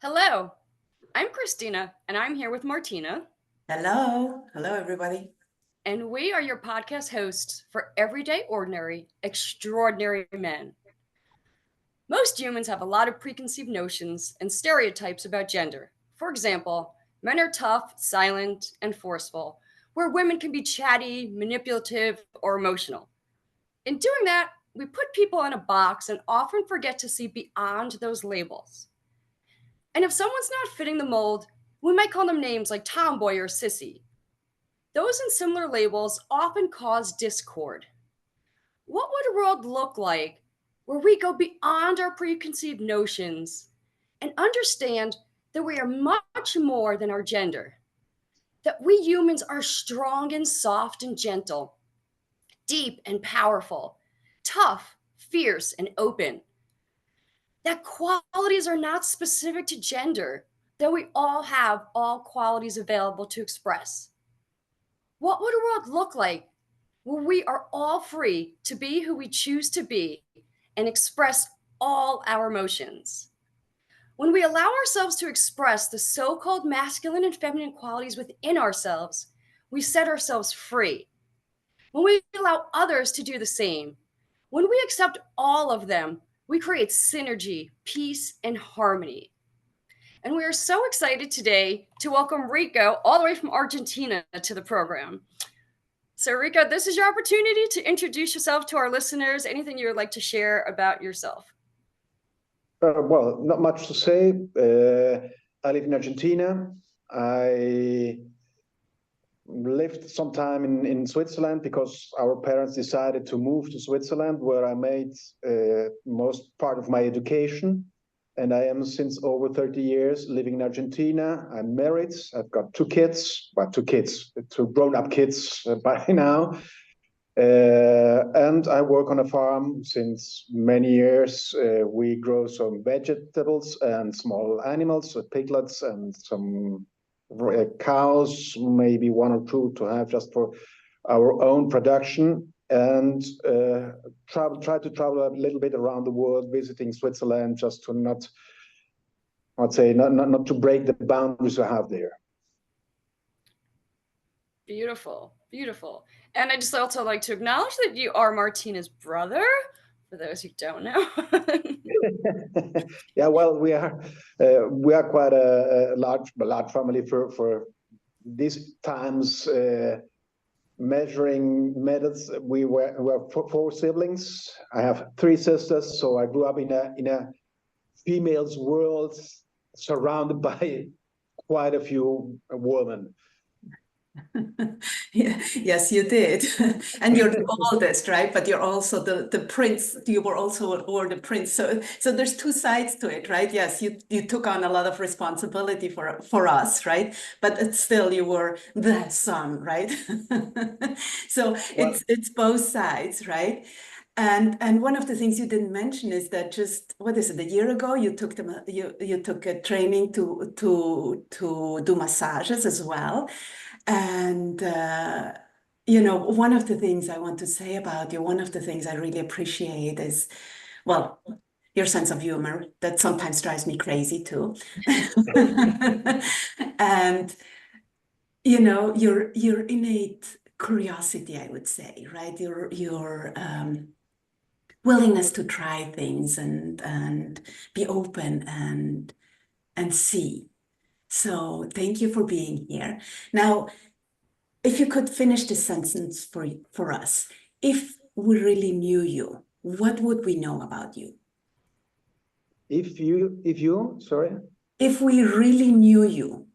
Hello, I'm Christina, and I'm here with Martina, Hello. Hello, everybody. and we are your podcast hosts for Everyday Ordinary, Extraordinary Men. Most humans have a lot of preconceived notions and stereotypes about gender. For example, men are tough, silent, and forceful, where women can be chatty, manipulative, or emotional. In doing that, we put people in a box and often forget to see beyond those labels. And if someone's not fitting the mold, we might call them names like tomboy or sissy. Those and similar labels often cause discord. What would a world look like where we go beyond our preconceived notions and understand that we are much more than our gender? That we humans are strong and soft and gentle, deep and powerful, tough, fierce, and open. That qualities are not specific to gender, that we all have all qualities available to express. What would a world look like where we are all free to be who we choose to be and express all our emotions? When we allow ourselves to express the so called masculine and feminine qualities within ourselves, we set ourselves free. When we allow others to do the same, when we accept all of them, we create synergy, peace, and harmony. And we are so excited today to welcome Rico all the way from Argentina to the program. So, Rico, this is your opportunity to introduce yourself to our listeners. Anything you would like to share about yourself? Well, not much to say. I live in Argentina. I lived some time in Switzerland because our parents decided to move to Switzerland, where I made most part of my education. And I am since over 30 years living in Argentina. I'm married. I've got two grown-up kids by now. And I work on a farm since many years. We grow some vegetables and small animals, so piglets and some cows, maybe one or two to have just for our own production. And try to travel a little bit around the world, visiting Switzerland, just to not to break the boundaries we have there. Beautiful, beautiful. And I just also like to acknowledge that you are Martina's brother, for those who don't know. Yeah, well, we are quite a large family for these times. Measuring methods, we're four siblings. I have three sisters, so I grew up in a female's world, surrounded by quite a few women. Yes, you did. And you're the oldest, right? But you're also the prince. You were also or the prince. So there's two sides to it, right? Yes, you took on a lot of responsibility for us, right? But still you were the son, right? So Well, it's both sides, right? And one of the things you didn't mention is that just what is it, a year ago you took a training to do massages as well. And, one of the things I want to say about you, one of the things I really appreciate is, well, your sense of humor that sometimes drives me crazy too. And, your innate curiosity, I would say, right? Your willingness to try things and be open and see. So thank you for being here. Now, if you could finish this sentence for us, if we really knew you, what would we know about you? Sorry. If we really knew you.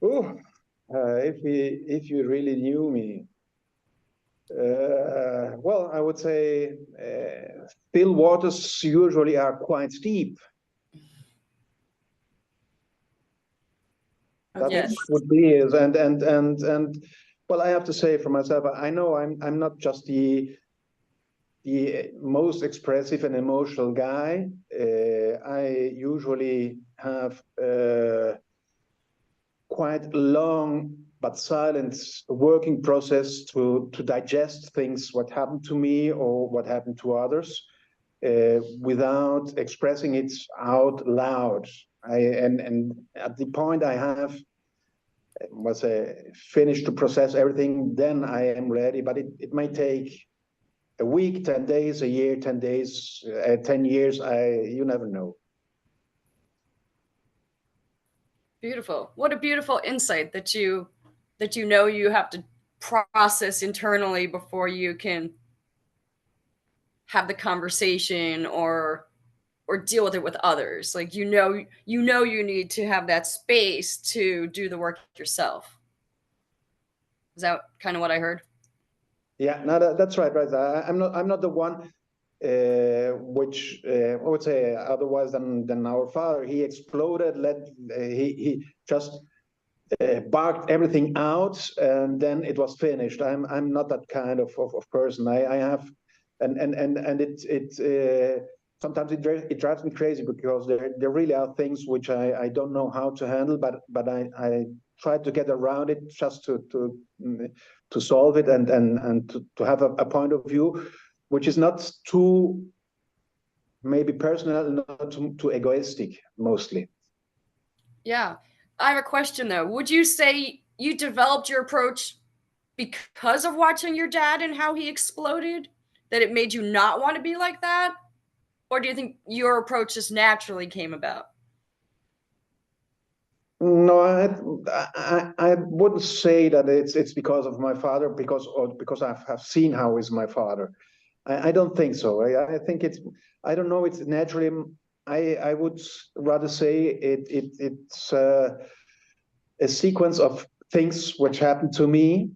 Oh, if you really knew me, well, I would say still waters usually are quite deep. Okay. Yes. Would be is and well, I have to say for myself, I know I'm not just the most expressive and emotional guy. I usually have quite long but silent working process to digest things, what happened to me or what happened to others. without expressing it out loud. And at the point I have was finished to process everything, then I am ready. But it may take a week, 10 days, a year, 10 days, 10 years. You never know. Beautiful. What a beautiful insight that you know you have to process internally before you can have the conversation or deal with it with others. Like you know you need to have that space to do the work yourself. Is that kind of what I heard? Yeah, no, that's right. I'm not the one which I would say otherwise than our father. He exploded. He just barked everything out, and then it was finished. I'm not that kind of person. I have, and it sometimes it drives me crazy because there really are things which I don't know how to handle, but I try to get around it just to solve it and to have a point of view which is not too maybe personal, not too egoistic mostly. Yeah. I have a question though. Would you say you developed your approach because of watching your dad and how he exploded? That it made you not want to be like that? Or do you think your approach just naturally came about? No, I wouldn't say that it's because of my father, because I have seen how is my father. I don't think so. I think I don't know, it's naturally. I would rather say it's a sequence of things which happened to me,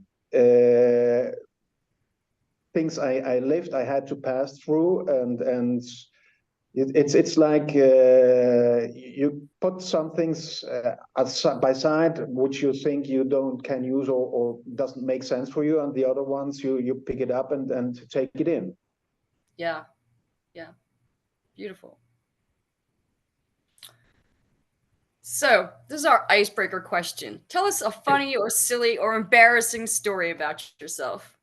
things I lived, I had to pass through, and it's like you put some things by side which you think you can use or doesn't make sense for you, and the other ones you pick it up and take it in. Yeah. Yeah. Beautiful. So, this is our icebreaker question. Tell us a funny or silly or embarrassing story about yourself.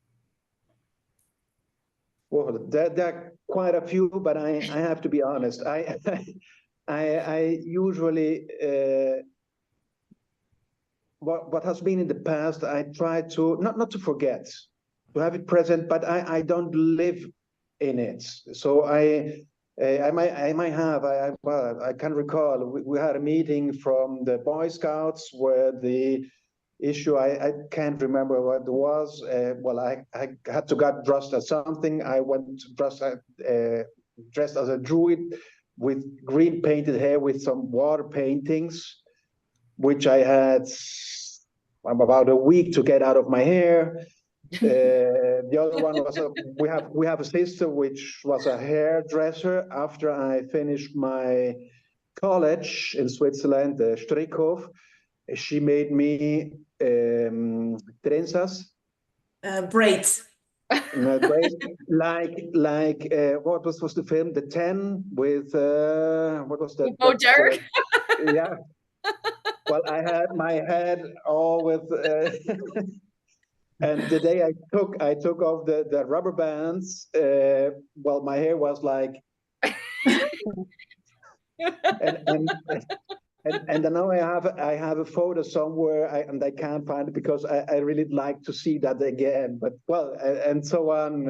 Well, there are quite a few, but I have to be honest. I usually what has been in the past, I try to not to forget, to have it present, but I don't live in it. So I might have well, I can recall we had a meeting from the Boy Scouts where the issue I can't remember what it was. Well, I had to get dressed as something. I went dressed as a druid with green painted hair with some water paintings, which I had about a week to get out of my hair. The other one was we have a sister which was a hairdresser. After I finished my college in Switzerland, Strickhof, she made me trenzas, braids. braids, like what was the film? The 10 with what was that? Oh, Derek? Yeah. Well, I had my head all with, and the day I took off the rubber bands, well, my hair was like, and now I have a photo somewhere, and I can't find it because I really like to see that again. But well, and so on.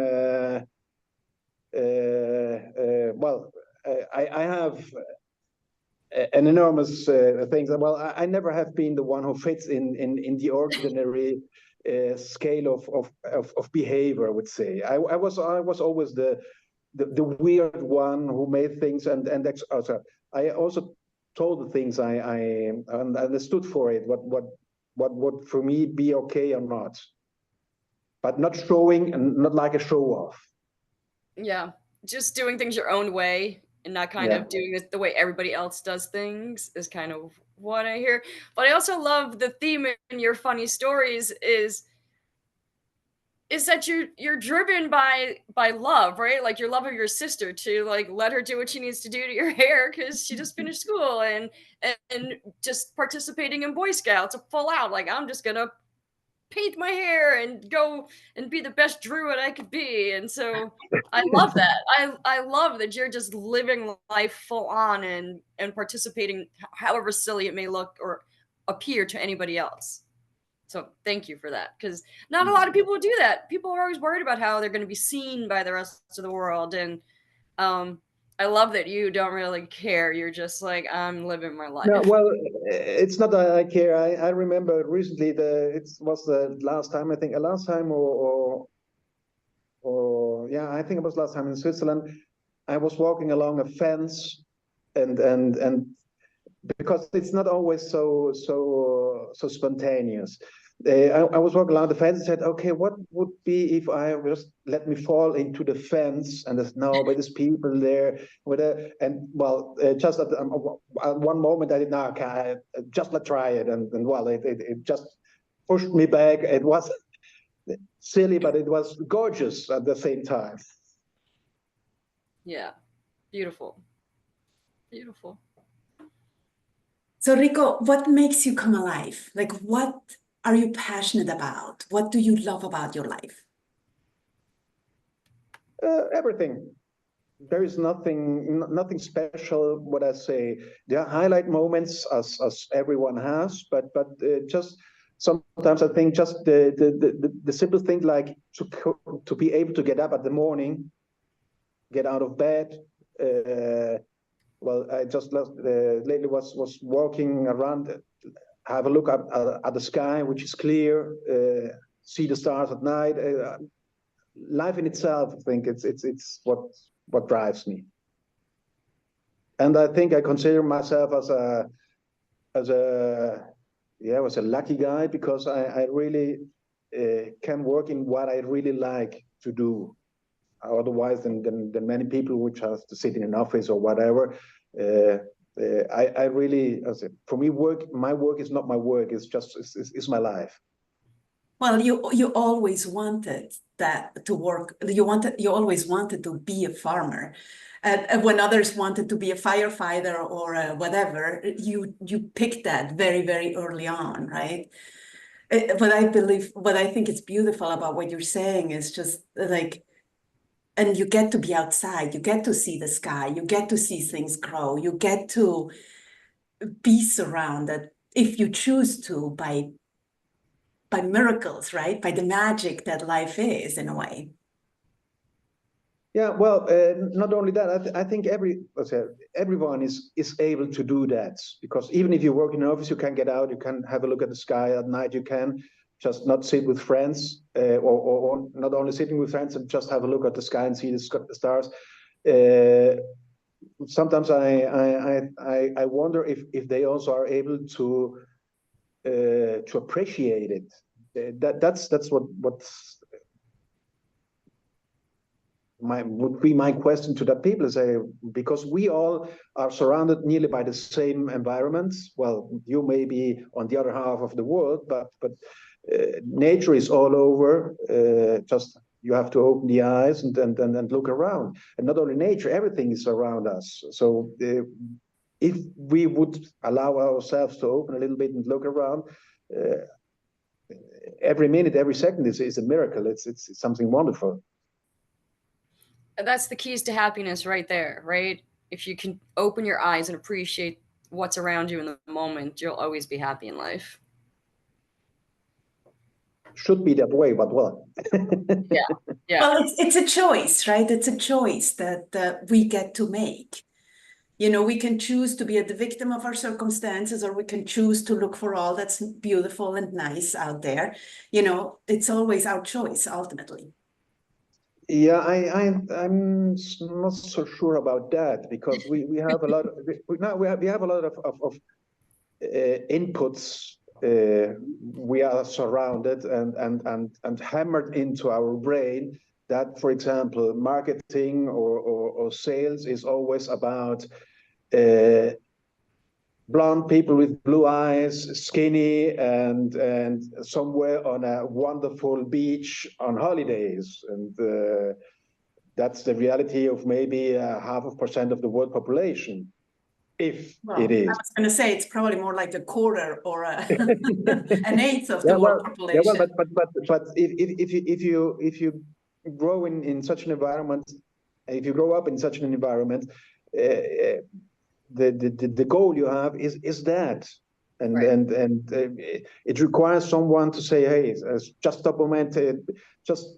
Well, I have an enormous things. Well, I never have been the one who fits in the ordinary scale of behavior, I would say. I was always the weird one who made things and also I also told the things I understood for it, what would for me be okay or not, but not showing and not like a show off. Yeah. Just doing things your own way and not kind Yeah. of doing it the way everybody else does things is kind of what I hear. But I also love the theme in your funny stories is that you're driven by love, right? Like your love of your sister to like let her do what she needs to do to your hair because she just finished school and just participating in Boy Scouts full out. Like I'm just gonna paint my hair and go and be the best druid I could be. And so I love that. I love that you're just living life full on and participating, however silly it may look or appear to anybody else. So thank you for that, because not a lot of people do that. People are always worried about how they're going to be seen by the rest of the world, and I love that you don't really care. You're just like, I'm living my life. No, well, it's not that I care. I remember recently it was the last time, I think, last time or yeah, I think it was last time in Switzerland. I was walking along a fence, and because it's not always so spontaneous. I was walking along the fence and said, okay, what would be if I just let me fall into the fence and there's no, but there's people there with and well, just at one moment I did not, okay, just let try it, and well, it just pushed me back. It was silly, but it was gorgeous at the same time. Yeah, beautiful, beautiful. So Rico, what makes you come alive? Like, what are you passionate about? What do you love about your life? Everything. There is nothing special. What I say, there are highlight moments as everyone has, but just sometimes I think just the simple thing like to be able to get up at the morning, get out of bed. Well, I just lately was walking around, have a look at the sky, which is clear, see the stars at night. Life in itself, I think it's what drives me. And I think I consider myself as a lucky guy, because I really can work in what I really like to do. Otherwise, than many people which have to sit in an office or whatever. I really, for me, my work is not my work. It's just it's my life. Well, you always wanted that to work. You always wanted to be a farmer. When others wanted to be a firefighter or whatever, you picked that very, very early on, right? What I think is beautiful about what you're saying is just like, and you get to be outside, you get to see the sky, you get to see things grow, you get to be surrounded, if you choose to, by miracles, right? By the magic that life is, in a way. Yeah, well, not only that, I think everyone is able to do that, because even if you work in an office, you can get out, you can have a look at the sky at night, you can just not sit with friends, or not only sitting with friends and just have a look at the sky and see the stars. Sometimes I wonder if they also are able to appreciate it. That's what would be my question to that people, say, because we all are surrounded nearly by the same environments. Well, you may be on the other half of the world, but nature is all over. Just you have to open the eyes and look around, and not only nature, everything is around us. So if we would allow ourselves to open a little bit and look around, every minute, every second is a miracle. It's something wonderful. That's the keys to happiness right there, right? If you can open your eyes and appreciate what's around you in the moment, you'll always be happy in life. Should be that way, but well. Yeah. Well, it's a choice, right? It's a choice that we get to make. You know, we can choose to be the victim of our circumstances, or we can choose to look for all that's beautiful and nice out there. You know, it's always our choice, ultimately. Yeah, I'm not so sure about that, because we have a lot of, we have a lot of inputs. We are surrounded and hammered into our brain that, for example, marketing or sales is always about blonde people with blue eyes, skinny, and somewhere on a wonderful beach on holidays. And that's the reality of maybe 0.5% of the world population. if Well, it I is. was going to say it's probably more like a quarter or an eighth of the Yeah, world well, population. but if you grow in such an environment, if you grow up in such an environment, the goal you have is that, and Right. it requires someone to say, hey, just stop a moment, just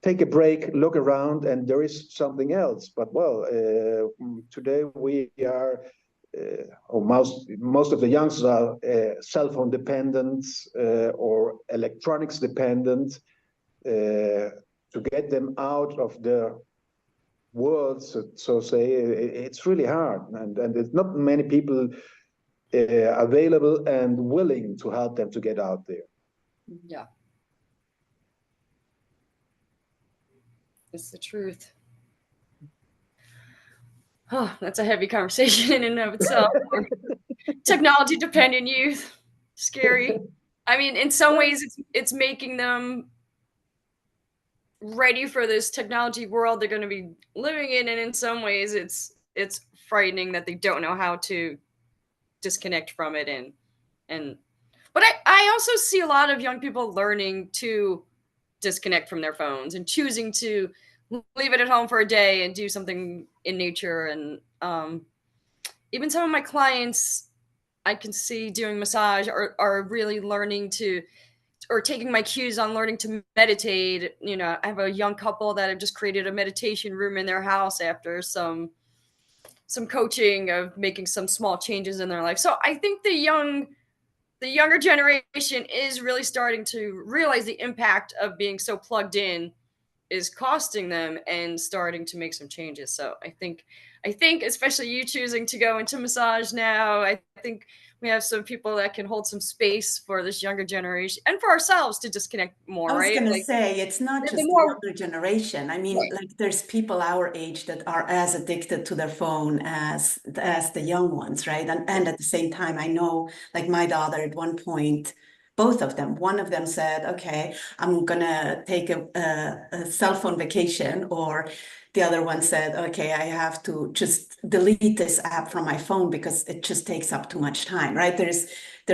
take a break, look around, and there is something else. But well, today we are, or most of the youngsters are cell phone dependent or electronics dependent. To get them out of the world, so say, it's really hard, and there's not many people available and willing to help them to get out there. Yeah. It's the truth. Oh, that's a heavy conversation in and of itself. Technology dependent youth. Scary. I mean, in some ways it's making them ready for this technology world they're going to be living in, and in some ways it's frightening that they don't know how to disconnect from it. And but I also see a lot of young people learning to disconnect from their phones and choosing to leave it at home for a day and do something in nature. And even some of my clients I can see doing massage are really learning to, or taking my cues on learning to meditate. You know, I have a young couple that have just created a meditation room in their house after some coaching of making some small changes in their life. So I think the younger generation is really starting to realize the impact of being so plugged in is costing them, and starting to make some changes. So I think especially you choosing to go into massage now, I think we have some people that can hold some space for this younger generation and for ourselves to disconnect more, I was right? going to Like say, it's not the just the more younger generation. I mean, right. like there's people our age that are as addicted to their phone as the young ones, right? And at the same time, I know, like my daughter at one point, both of them, one of them said, okay, I'm gonna take a cell phone vacation, or the other one said, okay, I have to just delete this app from my phone because it just takes up too much time, right? There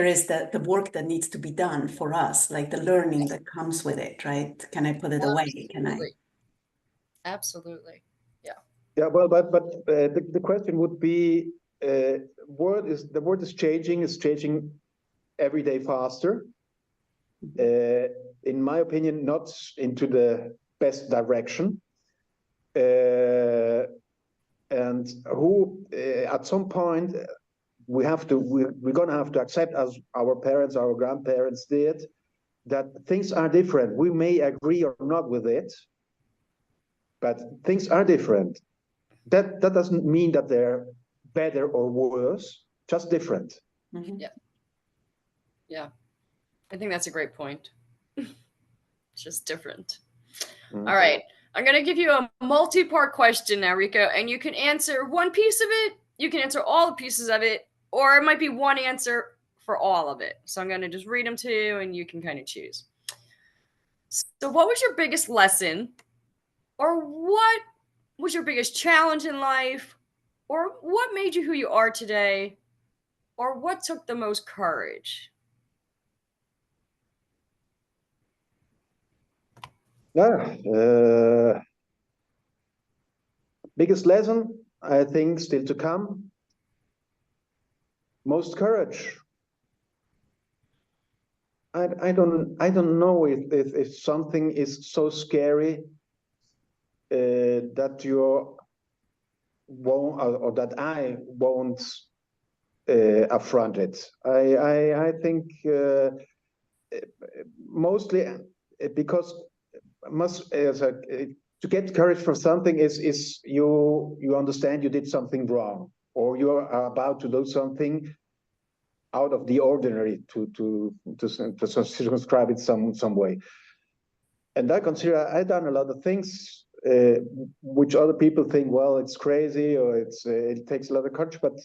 is the work that needs to be done for us, like the learning that comes with it, right? Can I put it away? Can I? Absolutely. Yeah. Yeah, well, but the question would be, the world is changing. It's changing every day faster. In my opinion, not into the best direction. And at some point, we're going to have to accept, as our parents, our grandparents did, that things are different. We may agree or not with it, but things are different. That doesn't mean that they're better or worse, just different. Mm-hmm. Yeah. Yeah. I think that's a great point. It's just different. Mm. All right. I'm going to give you a multi-part question now, Rico, and you can answer one piece of it, you can answer all the pieces of it, or it might be one answer for all of it. So I'm going to just read them to you and you can kind of choose. So what was your biggest lesson, or what was your biggest challenge in life, or what made you who you are today, or what took the most courage? Yeah, biggest lesson, I think, still to come. Most courage. I don't know if something is so scary that you won't, or that I won't affront it. I think mostly because to get courage for something is you understand you did something wrong, or you are about to do something out of the ordinary, to circumscribe it some way. And I consider I've done a lot of things which other people think, well, it's crazy, or it takes a lot of courage, but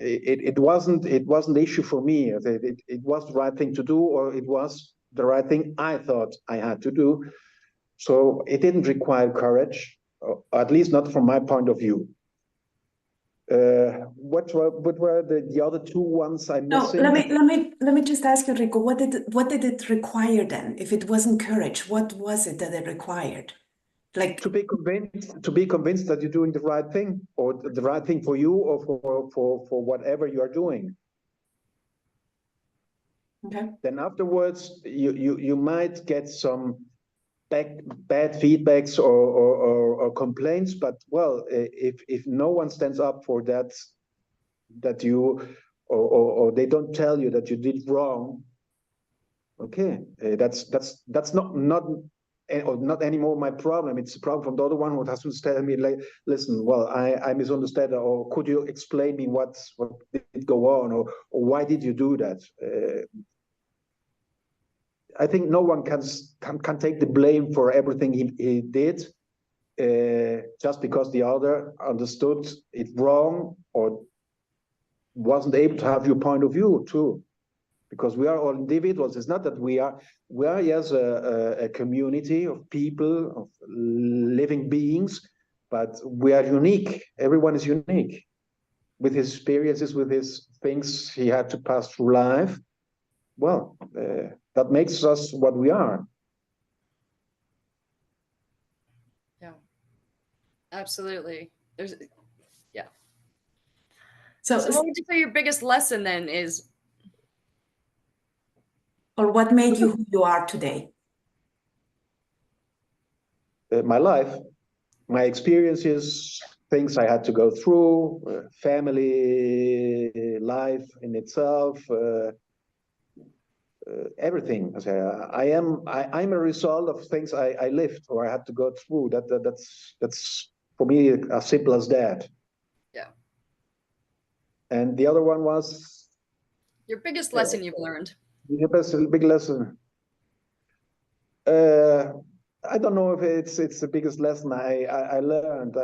it wasn't the issue for me. It was the right thing to do, or it was the right thing I thought I had to do. So it didn't require courage, or at least not from my point of view. What were the other two ones I'm No, missing? let me just ask you, Rico, what did it require then? If it wasn't courage, what was it that it required? Like To be convinced that you're doing the right thing, or the right thing for you, or for whatever you are doing. okay. Then afterwards, you might get some bad feedbacks or complaints, but well, if no one stands up for that you or they don't tell you that you did wrong, okay, that's not anymore my problem. It's a problem from the other one who has to tell me, like, listen, well, I misunderstood, or could you explain me what did go on, or why did you do that? I think no one can take the blame for everything he did, just because the other understood it wrong or wasn't able to have your point of view too. Because we are all individuals. It's not that we are yes a community of people, of living beings, but we are unique. Everyone is unique with his experiences, with his things he had to pass through life. Well, that makes us what we are. Yeah, absolutely. Yeah. So what would you say your biggest lesson then is? or what made you who you are today? My life, my experiences, things I had to go through, family life in itself, everything. I'm a result of things I lived or I had to go through. That's for me as simple as that. Yeah. And the other one was Your biggest lesson you've learned. the big lesson. I don't know if it's the biggest lesson I learned.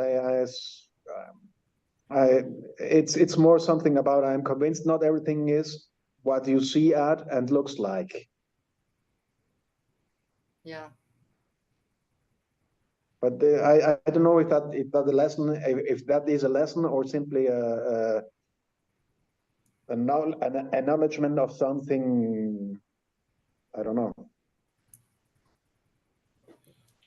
It's more something about I'm convinced not everything is what you see at and looks like. Yeah. But I don't know if that a lesson, if that is a lesson or simply an acknowledgement of something. I don't know.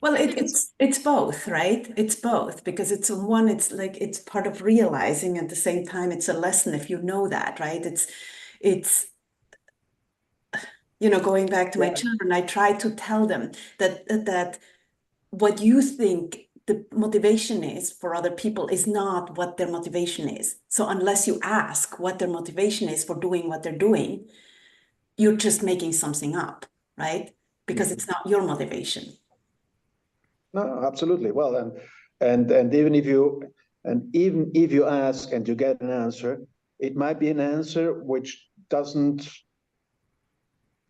Well, it's both, right? It's both, because it's one, it's like it's part of realizing, at the same time it's a lesson if you know that, right? It's going back to my children, I try to tell them that what you think the motivation is for other people is not what their motivation is. So unless you ask what their motivation is for doing what they're doing, you're just making something up, right? Because it's not your motivation. No, absolutely. Well, and even if you ask and you get an answer, it might be an answer which doesn't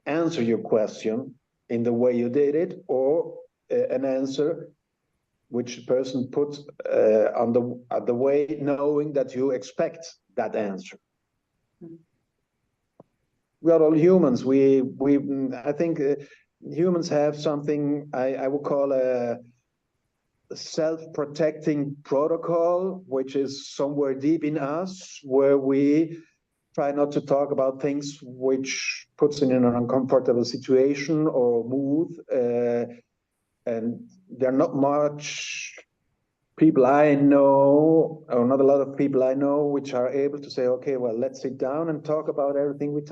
answer your question in the way you did it, or an answer which the person puts on the way, knowing that you expect that answer. Mm-hmm. We are all humans. I think humans have something I would call a self-protecting protocol, which is somewhere deep in us, where we try not to talk about things which puts in an uncomfortable situation or mood. And there are not much people I know, or not a lot of people I know, which are able to say, okay, well, let's sit down and talk about everything we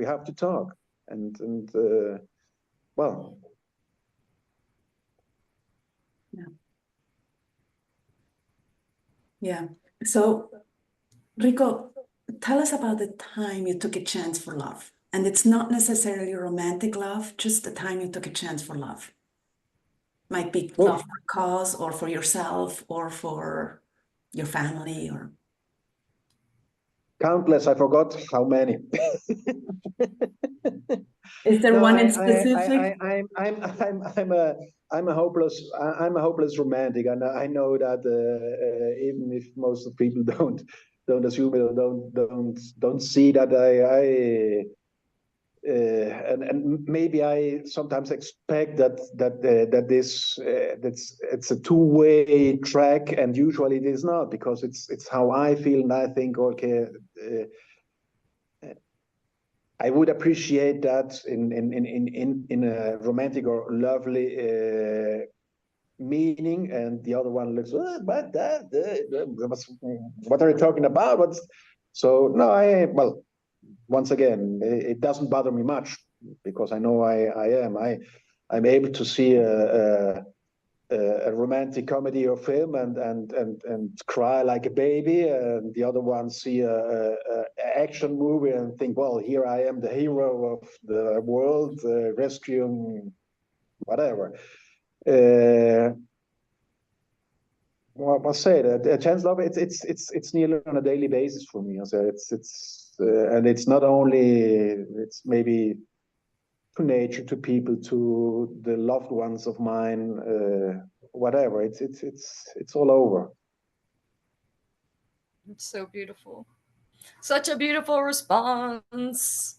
have to talk. And well. Yeah. Yeah. So, Rico, tell us about the time you took a chance for love. And it's not necessarily romantic love, just the time you took a chance for love. Might be love for a cause, or for yourself, or for your family, or countless. I forgot how many. Is there one in specific? I'm a hopeless romantic, and I know that even if most of people don't assume it or don't see that and maybe I sometimes expect that it's a two-way track, and usually it is not, because it's how I feel, and I think, okay, I would appreciate that in a romantic or lovely meaning, and the other one looks, but what are you talking about? So no, well, once again, it doesn't bother me much, because I know I'm able to see a romantic comedy or film and cry like a baby, and the other one see a action movie and think, well, here I am, the hero of the world, rescuing whatever. Well, I must say that chance love, it's nearly on a daily basis for me. So and it's not only, it's maybe to nature, to people, to the loved ones of mine, whatever. It's all over. It's so beautiful. Such a beautiful response.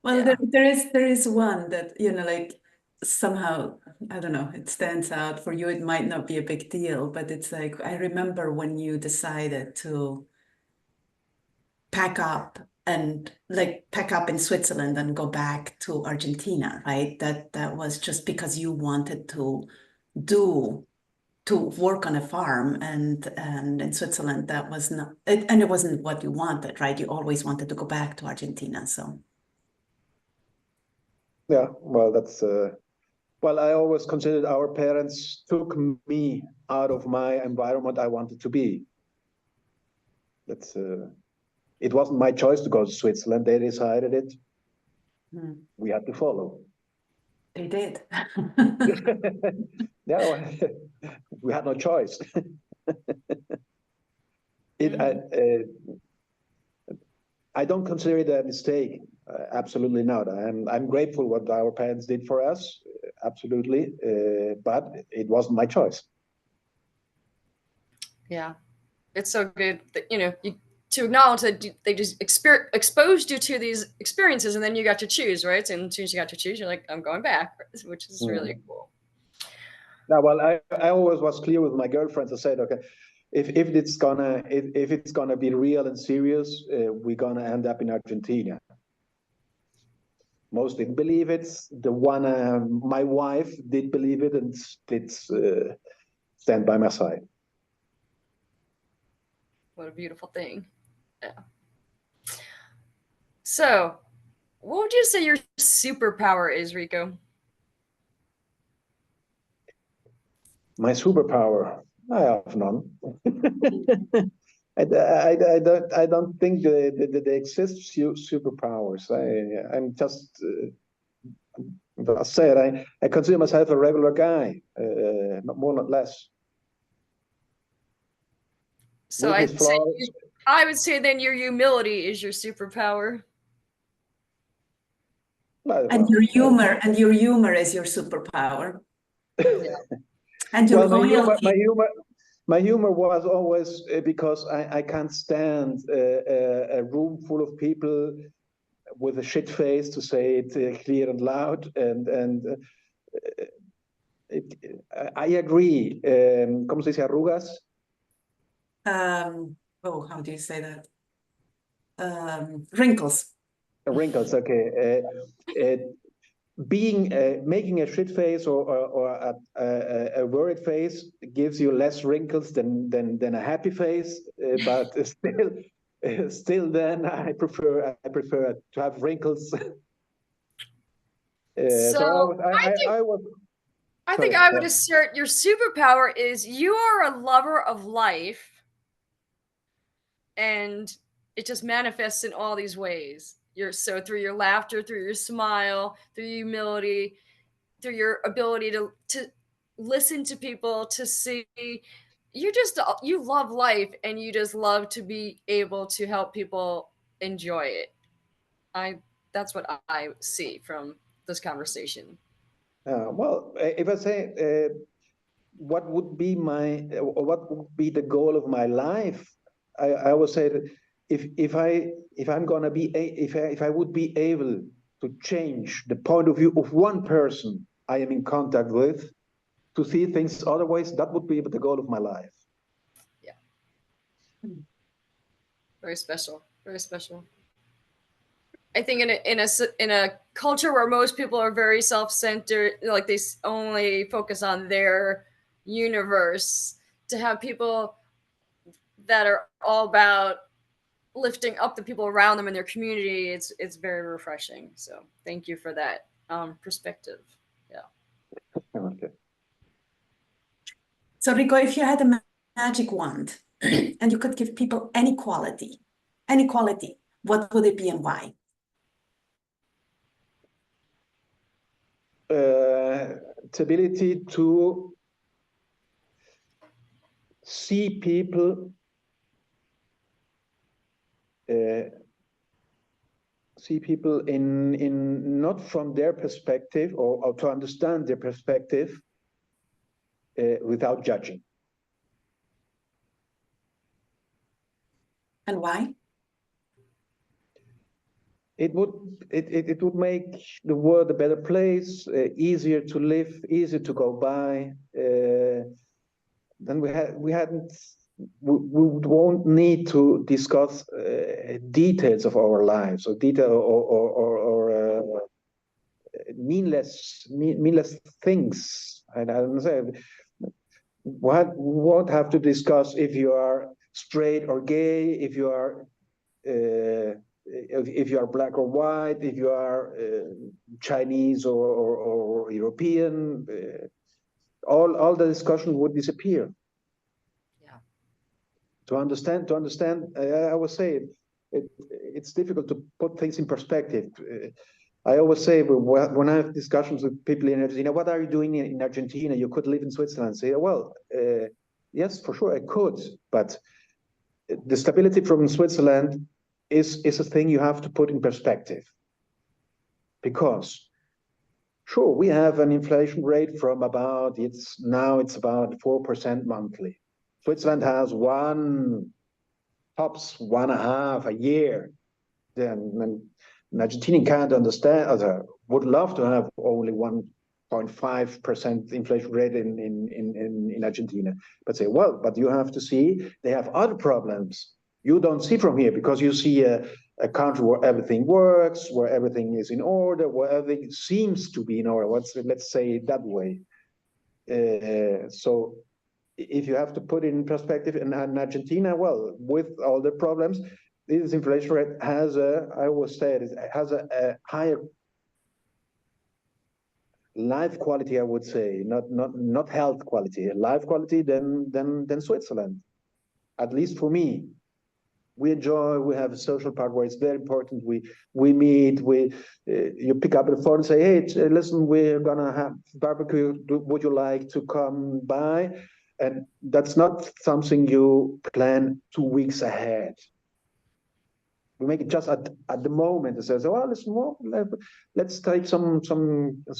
Well, Yeah. there is one that, like somehow, I don't know, it stands out. For you, it might not be a big deal, but it's like, I remember when you decided to pack up and like pack up in Switzerland and go back to Argentina, right? That was just because you wanted do to work on a farm, and in Switzerland that was not it, and it wasn't what you wanted, right? You always wanted to go back to Argentina. So Yeah, well, that's well, I always considered our parents took me out of my environment I wanted to be. That's it wasn't my choice to go to Switzerland. They decided it. We had to follow. they did. Yeah, well, we had no choice. I don't consider it a mistake. Absolutely not. I'm grateful what our parents did for us. Absolutely, but it wasn't my choice. Yeah. It's so good that, to acknowledge that they just exposed you to these experiences, and then you got to choose, right? And as soon as you got to choose, you're like, I'm going back, which is really cool. Now, well, I always was clear with my girlfriends. I said, okay, if it's gonna be real and serious, we're gonna end up in Argentina. Most didn't believe it. The one, my wife did believe it and did stand by my side. What a beautiful thing. Yeah. So, what would you say your superpower is, Rico? My superpower, I have none. I don't think they exist superpowers. I'm just, I said, I consider myself a regular guy, not more, not less. So I would say then your humility is your superpower. And your humor is your superpower. Yeah. And your loyalty. My humor was always because I can't stand a room full of people with a shit face, to say it clear and loud, and I agree. ¿Cómo se dice arrugas? How do you say that? Wrinkles. Wrinkles, okay. Making a shit face or a worried face gives you less wrinkles than a happy face, but still then I prefer to have wrinkles. I think I would assert your superpower is you are a lover of life, and it just manifests in all these ways. So through your laughter, through your smile, through your humility, through your ability to listen to people, to see, you love life, and you just love to be able to help people enjoy it. That's what I see from this conversation. Well, if I say what would be the goal of my life, I would say that if I'm gonna be if I would be able to change the point of view of one person I am in contact with to see things otherwise, that would be the goal of my life. Yeah. Very special. Very special. I think in a culture where most people are very self-centered, like they only focus on their universe, to have people that are all about lifting up the people around them in their community, it's very refreshing. So thank you for that perspective. Yeah. Okay. So Rico, if you had a magic wand and you could give people any quality, what would it be and why? Its ability to see people in not from their perspective, or to understand their perspective without judging. And why? It would make the world a better place, easier to live, easier to go by. Then we won't need to discuss details of our lives, or meaningless things. And I don't say we won't have to discuss if you are straight or gay, if you are black or white, if you are Chinese or European. All the discussion would disappear. Yeah. To understand, I would say it's difficult to put things in perspective. I always say when I have discussions with people in Argentina, what are you doing in Argentina? You could live in Switzerland. Say, well, yes, for sure I could, but the stability from Switzerland is a thing you have to put in perspective. Because sure, we have an inflation rate from about, it's about 4% monthly. Switzerland has tops 1.5 a year. Then an Argentinian can't understand, would love to have only 1.5% inflation rate in Argentina. But say, well, but you have to see they have other problems you don't see from here, because you see a country where everything works, where everything is in order, where everything seems to be in order. Let's say it that way. So if you have to put it in perspective, in Argentina, well, with all the problems, this inflation rate has I always say it has a higher life quality, I would say, not health quality, life quality than Switzerland, at least for me. We enjoy, we have a social part where it's very important. We meet, you pick up the phone and say, hey, listen, we're gonna have barbecue. Would you like to come by? And that's not something you plan 2 weeks ahead. We make it just at the moment. It says, "Oh, let's take some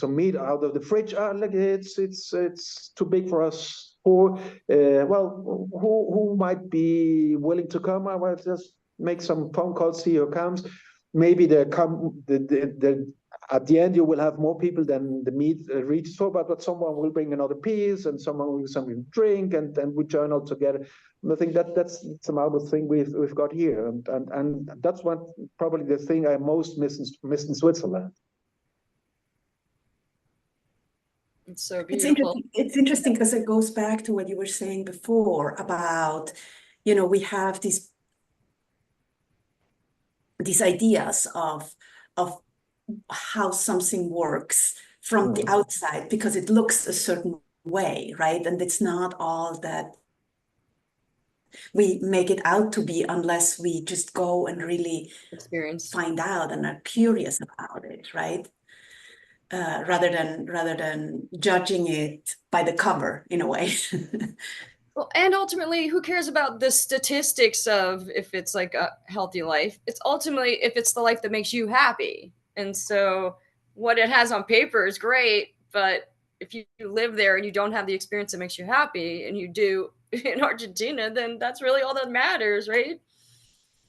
meat out of the fridge. Look, it's too big for us. Who might be willing to come? I will just make some phone calls, see who comes. Maybe at the end you will have more people than the meat reaches for, but someone will bring another piece, and someone will something to drink, and then we join all together." And I think that's about the thing we've got here, and that's probably the thing I most miss in Switzerland. It's so beautiful. It's interesting because it goes back to what you were saying before about, we have these ideas of how something works from the outside because it looks a certain way, right? And it's not all that we make it out to be unless we just go and really find out and are curious about it, right? Rather than judging it by the cover in a way. Well, and ultimately, who cares about the statistics of if it's like a healthy life? It's ultimately if it's the life that makes you happy. And so what it has on paper is great, but if you live there and you don't have the experience that makes you happy, and you do in Argentina, then that's really all that matters, right?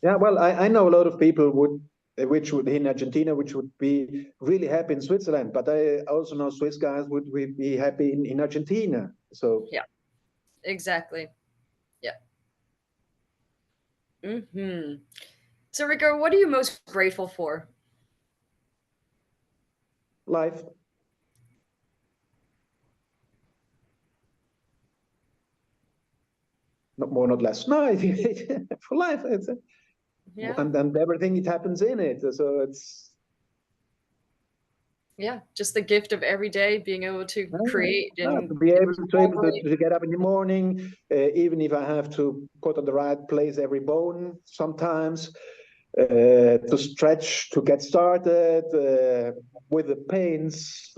Yeah, well, I know a lot of people which would in Argentina, which would be really happy in Switzerland, but I also know Swiss guys would be happy in Argentina. So Yeah, exactly. Yeah. So, Rico, what are you most grateful for? life, not more, not less. No, for life, it's Yeah. and everything it happens in it. So it's Yeah, just the gift of every day being able to create to and be able collaborate. to get up in the morning, even if I have to put on the right place every bone sometimes, to stretch, to get started with the pains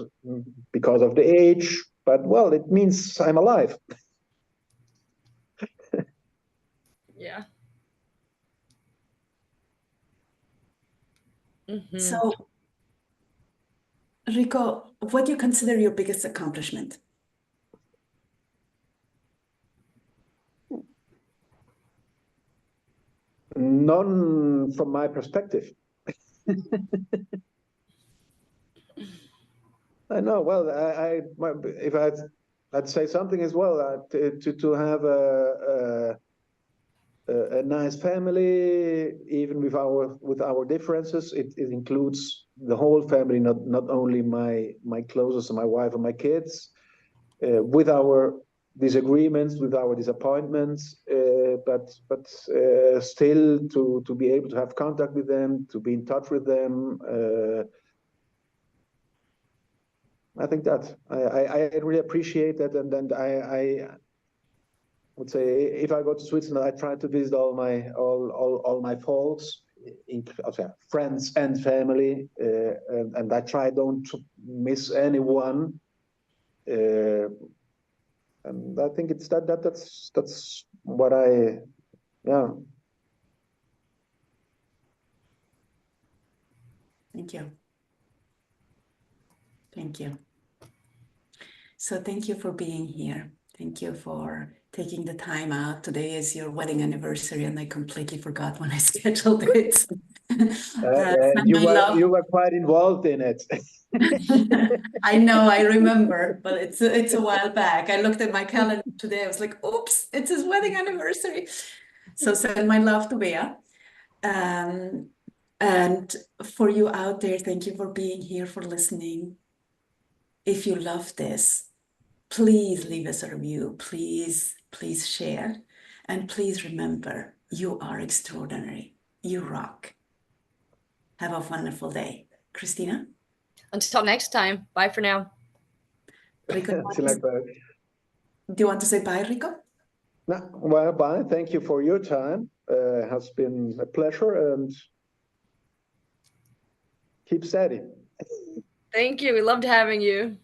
because of the age. But well, it means I'm alive. Yeah. So, Rico, what do you consider your biggest accomplishment? None from my perspective. I know. Well, if I'd say something as well, to have a nice family, even with our differences. It includes the whole family, not only my closest, my wife and my kids, with our disagreements, with our disappointments, but still to be able to have contact with them, to be in touch with them. I think that I really appreciate that, and then I would say if I go to Switzerland, I try to visit all my folks, okay, friends and family, and I try don't to miss anyone. And I think it's that's what yeah. Thank you. Thank you. So thank you for being here. Thank you for taking the time out. Today is your wedding anniversary, and I completely forgot when I scheduled it. Send my love. You were quite involved in it. I know, I remember, but it's a while back. I looked at my calendar today. I was like, oops, it's his wedding anniversary. So send my love to Bea. And for you out there, thank you for being here, for listening. If you love this, please leave us a review. Please share. And please remember, you are extraordinary. You rock. Have a wonderful day. Christina? Until next time, bye for now. Rico, Like that. do you want to say bye, Rico? No, well, bye. Thank you for your time. Has been a pleasure, and keep steady. Thank you. We loved having you.